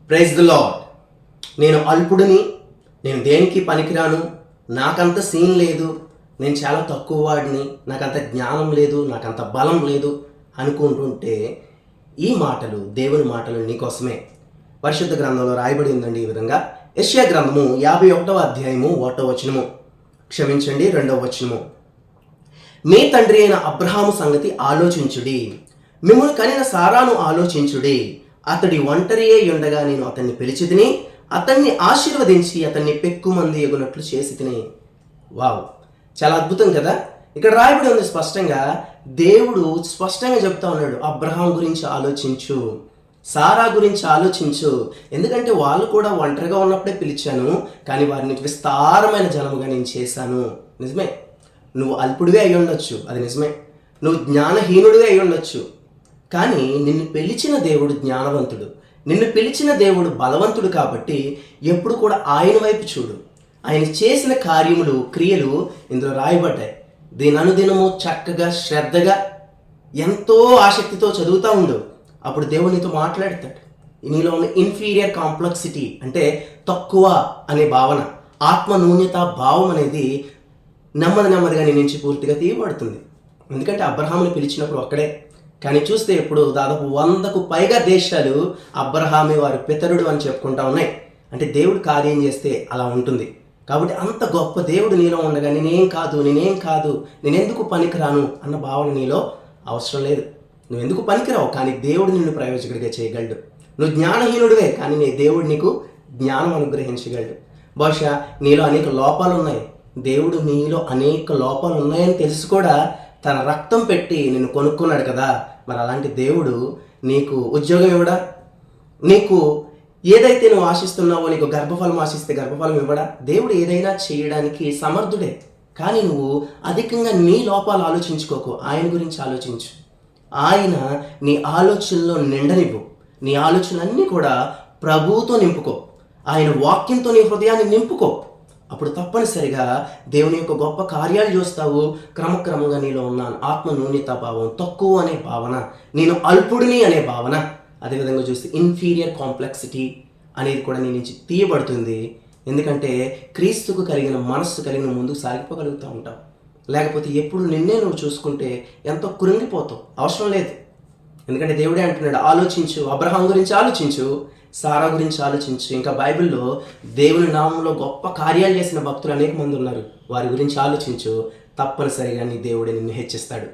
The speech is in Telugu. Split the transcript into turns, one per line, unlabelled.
Praise the lord. నేను అల్పుడిని, నేను దేనికి పనికిరాను, నాకంత సీన్ లేదు, నేను చాలా తక్కువ వాడిని, నాకంత జ్ఞానం లేదు, నాకంత బలం లేదు అనుకుంటుంటే ఈ మాటలు దేవుని మాటలు నీకోసమే. పరిశుద్ధ గ్రంథంలో రాయబడి ఉందండి ఈ విధంగా. యెషయా గ్రంథము 51వ అధ్యాయము 1వ వచనము, క్షమించండి 2వ వచనము. మీ తండ్రి అయిన అబ్రహాము సంగతి ఆలోచించుడి, మిమ్మల్ని కనిన సారాను ఆలోచించుడి. అతడి ఒంటరి అయి ఉండగా నేను అతన్ని పిలిచితిని, అతన్ని ఆశీర్వదించి అతన్ని పెక్కుమంది ఎగునట్లు చేసి తిని. వావ్, చాలా అద్భుతం కదా. ఇక్కడ రాయబడి ఉంది స్పష్టంగా, దేవుడు స్పష్టంగా చెప్తా ఉన్నాడు, అబ్రహాం గురించి ఆలోచించు, సారా గురించి ఆలోచించు. ఎందుకంటే వాళ్ళు కూడా ఒంటరిగా ఉన్నప్పుడే పిలిచాను, కానీ వారిని విస్తారమైన జనముగా నేను చేశాను. నిజమే, నువ్వు అల్పుడివే అయి ఉండొచ్చు, అది నిజమే. నువ్వు జ్ఞానహీనుడివే అయి ఉండొచ్చు, కానీ నిన్ను పిలిచిన దేవుడు జ్ఞానవంతుడు, నిన్ను పిలిచిన దేవుడు బలవంతుడు. కాబట్టి ఎప్పుడు కూడా ఆయన వైపు చూడు. ఆయన చేసిన కార్యములు, క్రియలు ఇందులో రాయబడ్డాయి. దీని అనుదినము చక్కగా శ్రద్ధగా ఎంతో ఆసక్తితో చదువుతూ ఉండు. అప్పుడు దేవుడు నీతో మాట్లాడతాడు. నీలో ఉన్న ఇన్ఫీరియర్ కాంప్లెక్సిటీ అంటే తక్కువ అనే భావన, ఆత్మ న్యూన్యత భావం అనేది నెమ్మదిగా నీ నుంచి పూర్తిగా తీయబడుతుంది. ఎందుకంటే అబ్రహాముని పిలిచినప్పుడు ఒక్కడే, కానీ చూస్తే ఇప్పుడు దాదాపు 100కు పైగా దేశాలు అబ్రహామే వారి పితరుడు అని చెప్పుకుంటా ఉన్నాయి. అంటే దేవుడు కార్యం చేస్తే అలా ఉంటుంది. కాబట్టి అంత గొప్ప దేవుడు నీలో ఉండగా నేనేం కాదు, నేనెందుకు పనికిరాను అన్న భావన నీలో అవసరం లేదు. నువ్వెందుకు పనికిరావు, కానీ దేవుడు నిన్ను ప్రయోజకుడిగా చేయగలడు. నువ్వు జ్ఞానహీనుడివే, కానీ దేవుడు నీకు జ్ఞానం అనుగ్రహించగలడు. బహుశా నీలో అనేక లోపాలు ఉన్నాయి, దేవుడు నీలో అనేక లోపాలు ఉన్నాయని తెలిసి కూడా తన రక్తం పెట్టి నిన్ను కొనుక్కున్నాడు కదా. మరి అలాంటి దేవుడు నీకు ఉద్యోగం ఇవ్వడా? నీకు ఏదైతే నువ్వు ఆశిస్తున్నావో, నీకు గర్భఫలం ఆశిస్తే గర్భఫలం ఇవ్వడా? దేవుడు ఏదైనా చేయడానికి సమర్థుడే. కానీ నువ్వు అధికంగా నీ లోపాలు ఆలోచించుకోకు, ఆయన గురించి ఆలోచించు. ఆయన నీ ఆలోచనలో నిండనివ్వు. నీ ఆలోచనలన్నీ కూడా ప్రభువుతో నింపుకో, ఆయన వాక్యంతో నీ హృదయాన్ని నింపుకో. అప్పుడు తప్పనిసరిగా దేవుని యొక్క గొప్ప కార్యాలు చూస్తావు. క్రమక్రమంగా నీలో ఉన్న ఆత్మ న్యూన్యతా భావం, తక్కువ అనే భావన, నేను అల్పుడిని అనే భావన, అదేవిధంగా చూస్తే ఇన్ఫీరియర్ కాంప్లెక్సిటీ అనేది కూడా నీ నుంచి తీయబడుతుంది. ఎందుకంటే క్రీస్తుకు కలిగిన మనస్సు కలిగిన ముందుకు సాగిపోగలుగుతూ ఉంటావు. లేకపోతే ఎప్పుడు నిన్నే నువ్వు చూసుకుంటే ఎంతో కృంగిపోతావు. అవసరం లేదు. ఎందుకంటే దేవుడే అంటున్నాడు, ఆలోచించు, అబ్రహాం గురించి ఆలోచించు, సారా గురించి ఆలోచించు. ఇంకా బైబిల్లో దేవుని నామంలో గొప్ప కార్యాలు చేసిన భక్తులు అనేక మంది ఉన్నారు, వారి గురించి ఆలోచించు. తప్పనిసరిగా నీ దేవుడే నిన్ను హెచ్చిస్తాడు.